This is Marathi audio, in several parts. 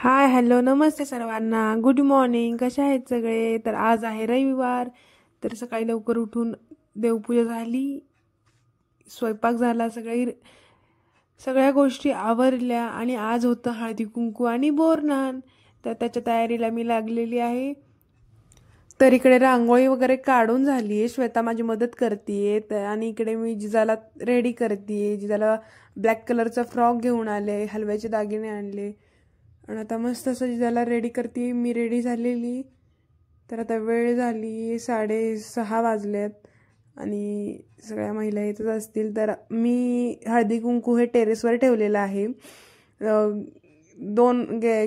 हाय हॅलो नमस्ते सर्वांना. Good morning. कशा आहेत सगळे? तर आज आहे रविवार. तर सकाळी लवकर उठून देवपूजा झाली, स्वयंपाक झाला, सगळ्या गोष्टी आवरल्या आणि आज होतं हळदी कुंकू आणि बोरनान. तर त्याच्या तयारीला मी लागलेली आहे. तर इकडे रांगोळी वगैरे काढून झाली आहे. श्वेता माझी मदत करते. तर आणि इकडे मी जिजाला रेडी करते. जिजाला ब्लॅक कलरचा फ्रॉक घेऊन आले, हलव्याचे दागिने आणले आणि आता मस्त असं जिजाला रेडी करते. मी रेडी झालेली. तर आता वेळ झाली 6:30 वाजलेत आणि सगळ्या महिला येतच असतील. तर मी हळदी कुंकू हे टेरेसवर ठेवलेलं आहे.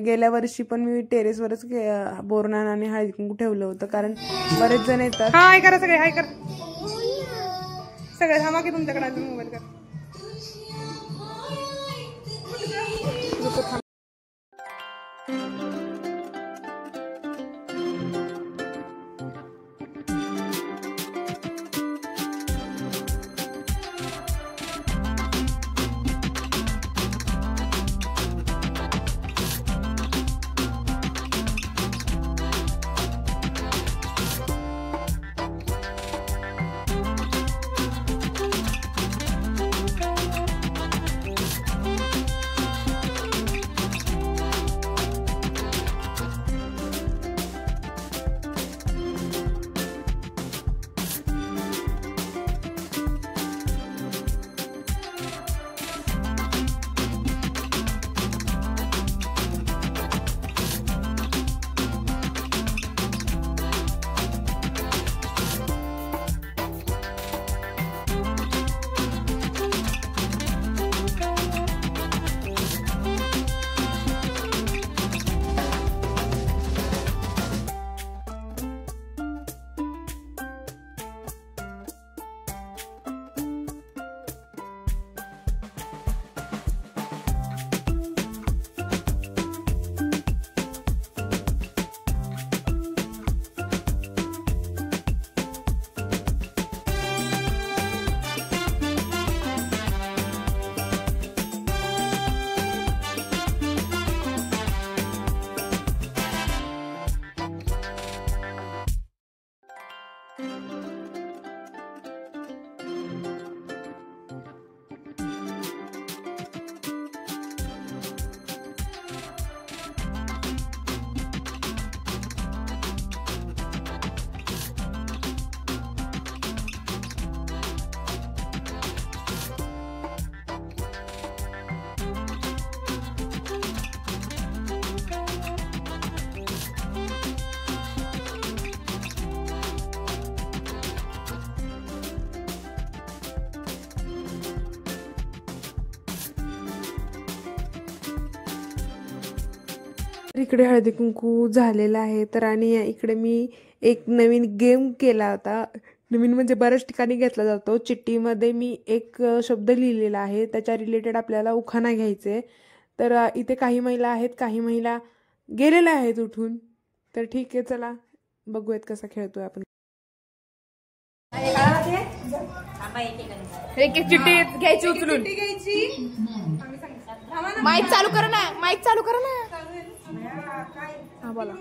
गेल्या वर्षी पण मी टेरेसवरच बोरनान आणि हळदी कुंकू ठेवलं होतं, कारण बरेच जण येतात. हाय करा सगळे, हाय कर सगळे. थांबा की तुमच्याकडे मोबाईल कर. इकडे हळदी कुंकू झालेला आहे. तर आणि इकडे मी एक नवीन गेम केला होता. नवीन म्हणजे बऱ्याच ठिकाणी घेतला जातो. चिठ्ठीमध्ये मी एक शब्द लिहिलेला आहे, त्याच्या रिलेटेड आपल्याला उखाणा घ्यायचे. तर इथे काही महिला आहेत, काही महिला गेलेल्या आहेत उठून. तर ठीक आहे, चला बघूयात कसा खेळतोय आपण. एक एक चिठ्ठी घ्यायची, उचलून माईक चालू कर ना, माईक चालू कर ना. हा बोला.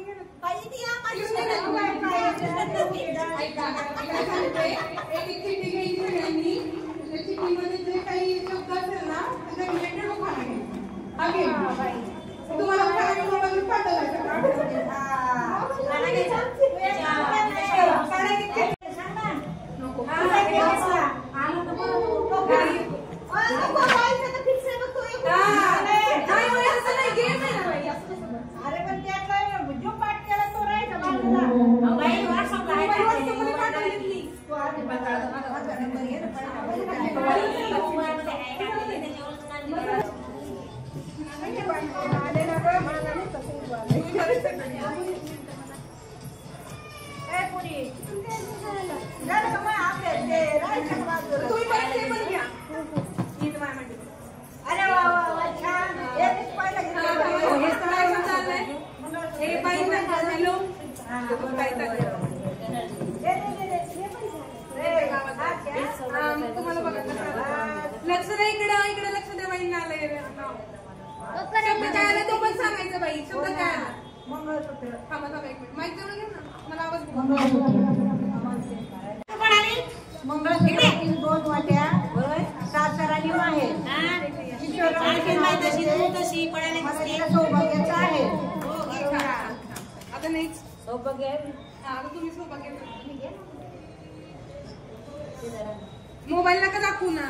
लक्ष द्या इकडे, इकडे लक्ष द्या. बाईंना आलंय शब्द काय आला तो पण सांगायचं बाई. शब्द थांबा थांबा एक मिनिट माईक जवळ घे ना मला आवाज मंगळसूत्रातील 2 वाट्या सासरानी आहे सौभाग्याचं आहे. आता नाहीच सौभाग्य आता तुम्ही सौभाग्य मोबाईल नका दाखवू ना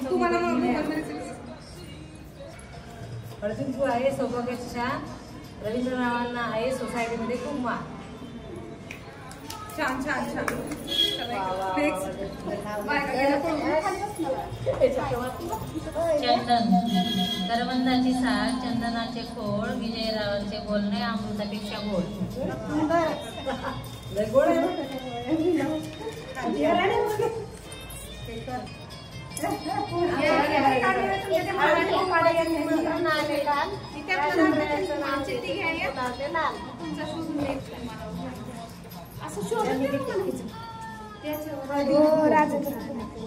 तुम्हाला हळदीकुंकू आहे सौभाग्याच्या रवींद्रनाथांना आहे सोसायटीमध्ये कुंभा. छान छान छान चंदन करवंदाची साल चंदनाचे खोड विजयरावांचे बोलणे अमृतापेक्षा गोड.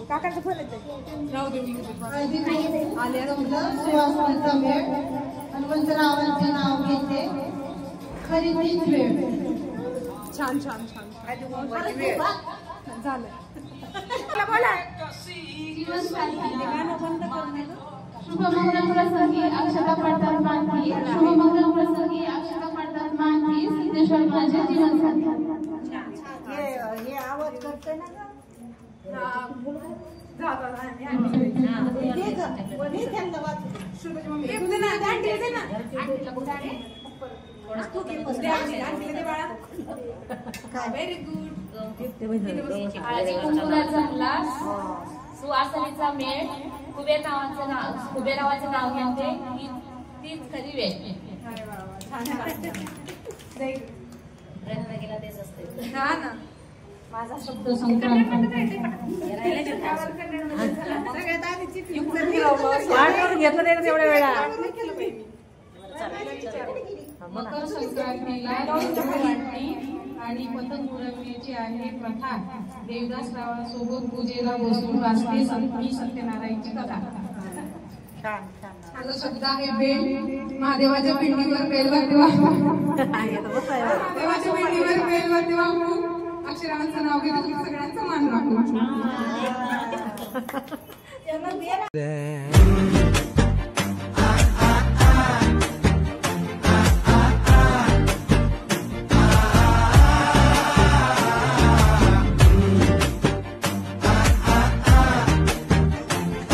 काकांचा फोन येतो. हनुमंतरावांचे नाव घेते खरी तीच वेळ. छान छान छान झालं बोला शुभमंगल प्रसंगी अक्षता पडतात मानती शुभमंगल प्रसंगी अक्षता पडतात मानती सिद्धेश्वर माझे जीवन साथी. हे आवाज करते ना व्हेरी गुड. कुंकुराचा ग्लास सुवासनीचा मेळ कुबेरावाचं नाव घेते तीच खरी वेळ. प्रयत्न केला तेच असते हा ना माझा शब्द संक्रांत घेतलं नाही तेवढ्या वेळा. मकर संक्रांतीला वाटणी आणि पतंग उडवण्याची आहे प्रथा. देवदास रावांसोबत पूजेला बसून वाचते संतनी सत्यनारायणची कथा. माझा शब्द आहे बेल. महादेवाच्या पिंडीवर बेलवती वाहू देवाच्या पिंडीवर बेलवती वाहू अक्षरांचं नाव घेतो तुम्ही सगळ्यांचा मान राखू.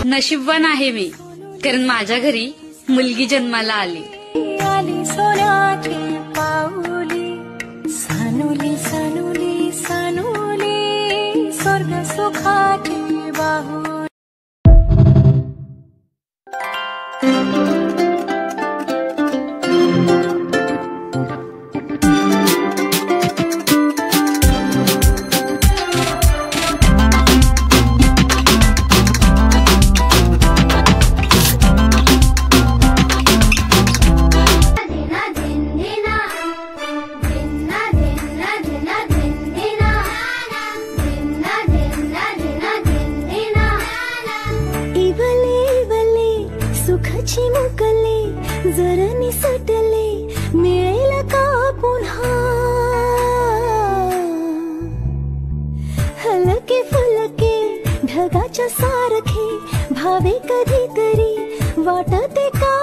नशीबवान आहे मी कारण माझ्या घरी मुलगी जन्माला आली. सोन्याची पाऊली सानुली सानुली सानुली स्वर्ग सुखाची बाहू. सुखाची मुकले जर निसटले मिळेल का पुन्हा. हलके फुलके ढगाच्या सारखे भावे कधीतरी वाटते का